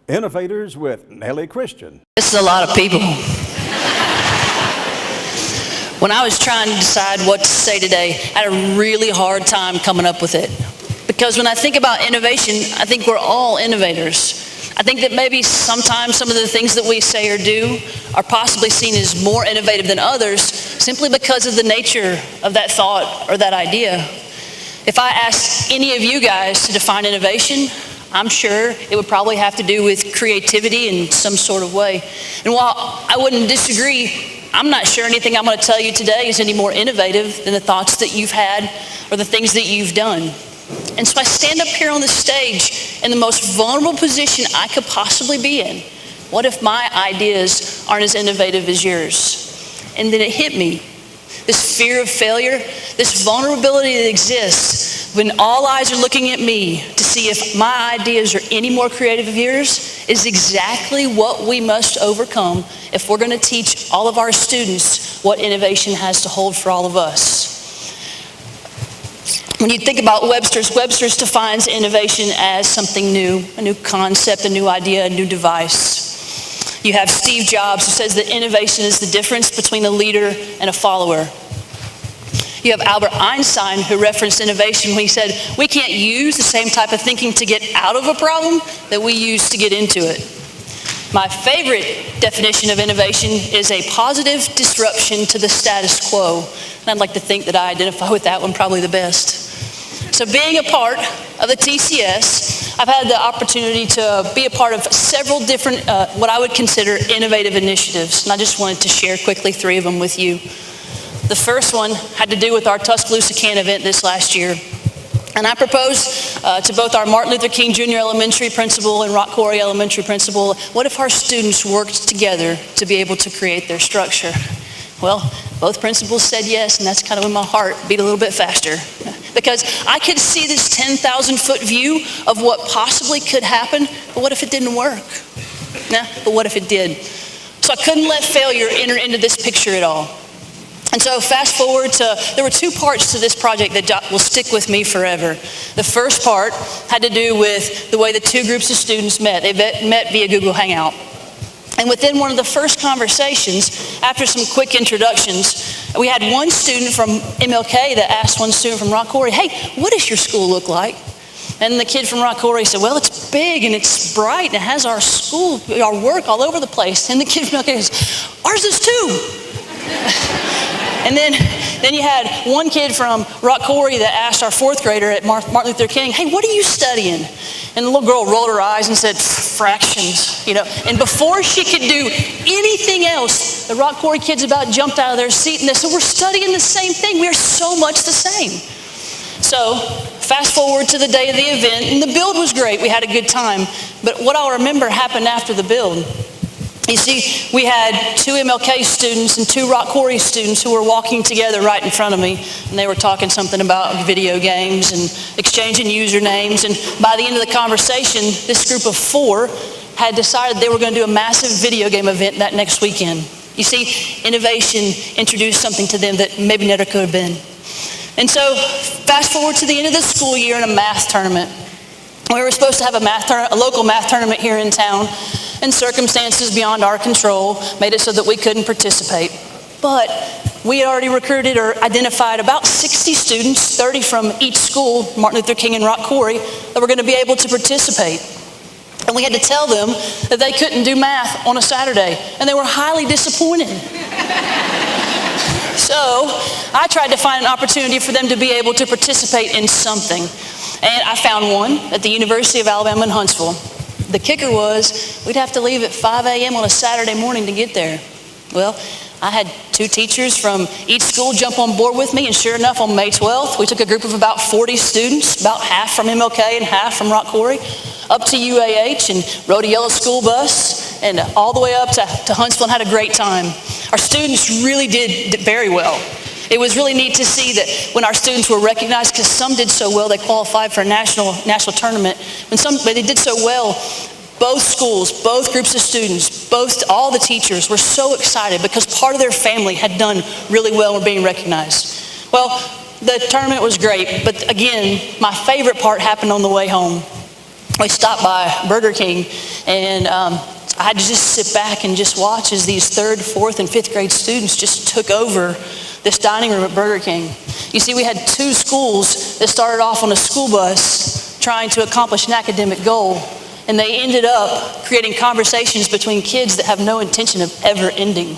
Innovators with Nellie Christian. This is a lot of people. When I was trying to decide what to say today, I had a really hard time coming up with it. Because when I think about innovation, I think we're all innovators. I think that maybe sometimes some of the things that we say or do are possibly seen as more innovative than others simply because of the nature of that thought or that idea. If I asked any of you guys to define innovation, I'm sure it would probably have to do with creativity in some sort of way. And while I wouldn't disagree, I'm not sure anything I'm going to tell you today is any more innovative than the thoughts that you've had or the things that you've done. And so I stand up here on the stage in the most vulnerable position I could possibly be in. What if my ideas aren't as innovative as yours? And then it hit me. This fear of failure, this vulnerability that exists when all eyes are looking at me to see if my ideas are any more creative than yours is exactly what we must overcome if we're going to teach all of our students what innovation has to hold for all of us. When you think about Webster's defines innovation as something new, a new concept, a new idea, a new device. You have Steve Jobs, who says that innovation is the difference between a leader and a follower. You have Albert Einstein, who referenced innovation when he said, we can't use the same type of thinking to get out of a problem that we use to get into it. My favorite definition of innovation is a positive disruption to the status quo. And I'd like to think that I identify with that one probably the best. So being a part of the TCS, I've had the opportunity to be a part of several different, what I would consider innovative initiatives. And I just wanted to share quickly 3 of them with you. The first one had to do with our Tuscaloosa Can event this last year. And I proposed to both our Martin Luther King Jr. Elementary principal and Rock Quarry Elementary principal, what if our students worked together to be able to create their structure? Well, both principals said yes, and that's kind of when my heart beat a little bit faster. Because I could see this 10,000-foot view of what possibly could happen, but what if it didn't work? But what if it did? So I couldn't let failure enter into this picture at all. And so fast forward to, there were 2 parts to this project that will stick with me forever. The first part had to do with the way the 2 groups of students met. They met via Google Hangout. And within one of the first conversations, after some quick introductions, we had one student from MLK that asked one student from Rock Quarry, hey, what does your school look like? And the kid from Rock Quarry said, well, it's big and it's bright and it has our school, our work all over the place. And the kid from MLK says, ours is too. And then you had one kid from Rock Quarry that asked our 4th grader at Martin Luther King, hey, what are you studying? And the little girl rolled her eyes and said, fractions, And before she could do anything else, the Rock Quarry kids about jumped out of their seat and they said, we're studying the same thing. We are so much the same. So fast forward to the day of the event, and the build was great. We had a good time. But what I'll remember happened after the build. You see, we had 2 MLK students and 2 Rock Quarry students who were walking together right in front of me, and they were talking something about video games and exchanging usernames. And by the end of the conversation, this group of 4 had decided they were going to do a massive video game event that next weekend. You see, innovation introduced something to them that maybe never could have been. And so, fast forward to the end of the school year in a math tournament. We were supposed to have a local math tournament here in town, and circumstances beyond our control made it so that we couldn't participate. But we had already recruited or identified about 60 students, 30 from each school, Martin Luther King and Rock Quarry, that were going to be able to participate. And we had to tell them that they couldn't do math on a Saturday, and they were highly disappointed. So I tried to find an opportunity for them to be able to participate in something. And I found one at the University of Alabama in Huntsville. The kicker was we'd have to leave at 5 a.m. on a Saturday morning to get there. Well, I had 2 teachers from each school jump on board with me, and sure enough, on May 12th, we took a group of about 40 students, about half from MLK and half from Rock Quarry, up to UAH and rode a yellow school bus and all the way up to Huntsville and had a great time. Our students really did very well. It was really neat to see that when our students were recognized, because some did so well, they qualified for a national tournament. When they did so well, both schools, both groups of students, all the teachers were so excited because part of their family had done really well and were being recognized. Well, the tournament was great, but again, my favorite part happened on the way home. We stopped by Burger King, And I had to just sit back and just watch as these 3rd, 4th, and 5th grade students just took over this dining room at Burger King. You see, we had 2 schools that started off on a school bus trying to accomplish an academic goal, and they ended up creating conversations between kids that have no intention of ever ending.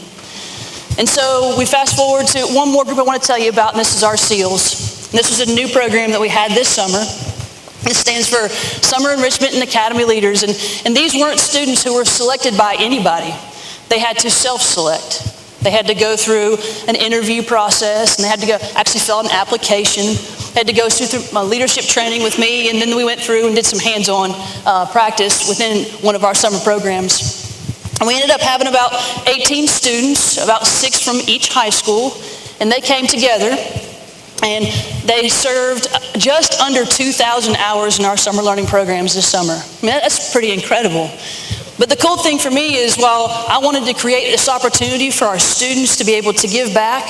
And so we fast forward to one more group I want to tell you about, and this is our SEALs. And this was a new program that we had this summer. It stands for Summer Enrichment and Academy Leaders. And these weren't students who were selected by anybody. They had to self-select. They had to go through an interview process, and they had to go actually fill out an application. They had to go through my leadership training with me, and then we went through and did some hands-on practice within one of our summer programs. And we ended up having about 18 students, about 6 from each high school, and they came together and they served just under 2,000 hours in our summer learning programs this summer. I mean, that's pretty incredible. But the cool thing for me is while I wanted to create this opportunity for our students to be able to give back,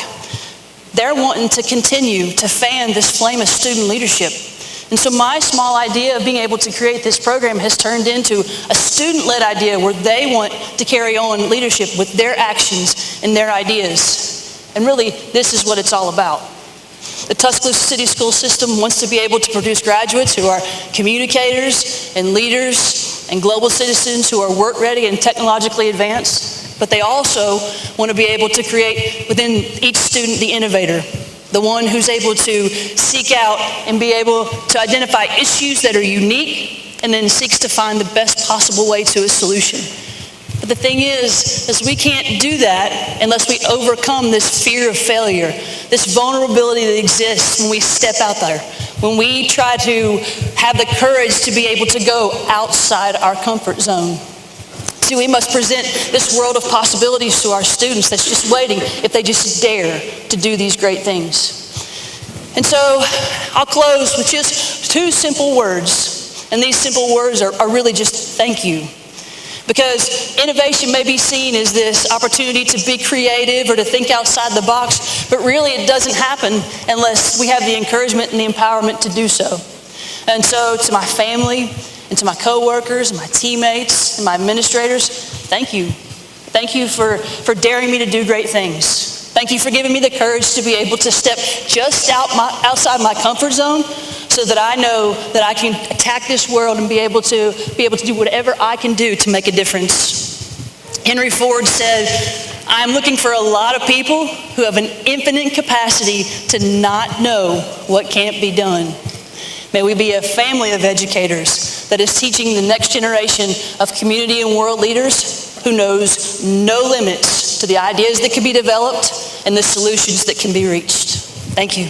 they're wanting to continue to fan this flame of student leadership. And so my small idea of being able to create this program has turned into a student-led idea where they want to carry on leadership with their actions and their ideas. And really, this is what it's all about. The Tuscaloosa City School System wants to be able to produce graduates who are communicators and leaders and global citizens who are work-ready and technologically advanced. But they also want to be able to create within each student the innovator, the one who's able to seek out and be able to identify issues that are unique and then seeks to find the best possible way to a solution. But the thing is we can't do that unless we overcome this fear of failure, this vulnerability that exists when we step out there, when we try to have the courage to be able to go outside our comfort zone. See, we must present this world of possibilities to our students that's just waiting if they just dare to do these great things. And so I'll close with just 2 simple words. And these simple words are really just thank you. Because innovation may be seen as this opportunity to be creative or to think outside the box, but really it doesn't happen unless we have the encouragement and the empowerment to do so. And so to my family, and to my coworkers, and my teammates, and my administrators, thank you. Thank you for daring me to do great things. Thank you for giving me the courage to be able to step just outside my comfort zone so that I know that I can attack this world and be able to do whatever I can do to make a difference. Henry Ford said, "I'm looking for a lot of people who have an infinite capacity to not know what can't be done." May we be a family of educators that is teaching the next generation of community and world leaders who knows no limits to the ideas that can be developed and the solutions that can be reached. Thank you.